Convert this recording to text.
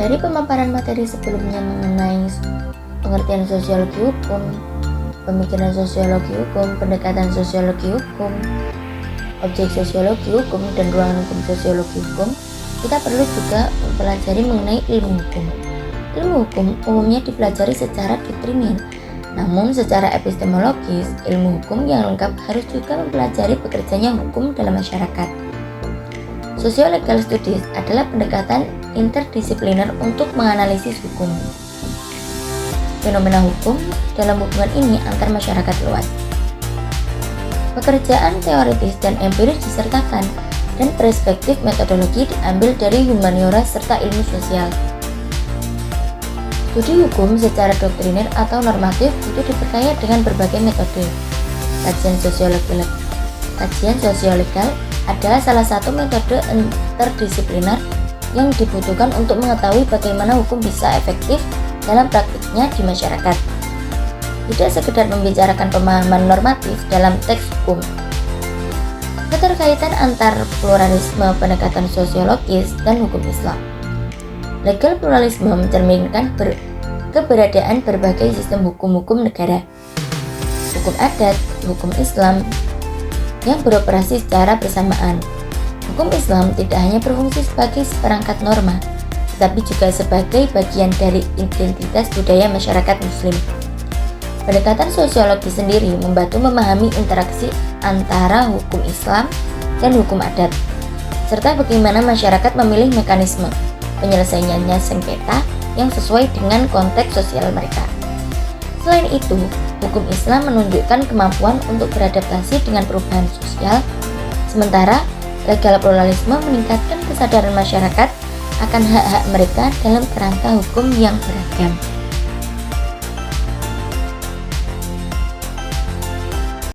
Dari pemaparan materi sebelumnya mengenai pengertian sosiologi hukum, pemikiran sosiologi hukum, pendekatan sosiologi hukum, objek sosiologi hukum, dan ruangan hukum sosiologi hukum, kita perlu juga mempelajari mengenai ilmu hukum. Ilmu hukum umumnya dipelajari secara doktrinir, namun secara epistemologis, ilmu hukum yang lengkap harus juga mempelajari bekerjanya hukum dalam masyarakat. Socio-legal studies adalah pendekatan interdisipliner untuk menganalisis hukum. Fenomena hukum dalam hubungan ini antar masyarakat luas. Pekerjaan teoritis dan empiris disertakan, dan perspektif metodologi diambil dari humaniora serta ilmu sosial. Studi hukum secara doktriner atau normatif itu diperkaya dengan berbagai metode. Kajian sosiolegal adalah salah satu metode interdisipliner yang dibutuhkan untuk mengetahui bagaimana hukum bisa efektif dalam praktiknya di masyarakat. Tidak sekedar membicarakan pemahaman normatif dalam teks hukum. Keterkaitan antar pluralisme pendekatan sosiologis dan hukum Islam. Legal pluralisme mencerminkan keberadaan berbagai sistem hukum-hukum negara, hukum adat, hukum Islam yang beroperasi secara bersamaan. Hukum Islam tidak hanya berfungsi sebagai seperangkat norma, tetapi juga sebagai bagian dari identitas budaya masyarakat Muslim. Pendekatan sosiologi sendiri membantu memahami interaksi antara hukum Islam dan hukum adat, serta bagaimana masyarakat memilih mekanisme penyelesaiannya sengketa yang sesuai dengan konteks sosial mereka. Selain itu, hukum Islam menunjukkan kemampuan untuk beradaptasi dengan perubahan sosial, sementara legal pluralisme meningkatkan kesadaran masyarakat akan hak-hak mereka dalam kerangka hukum yang beragam.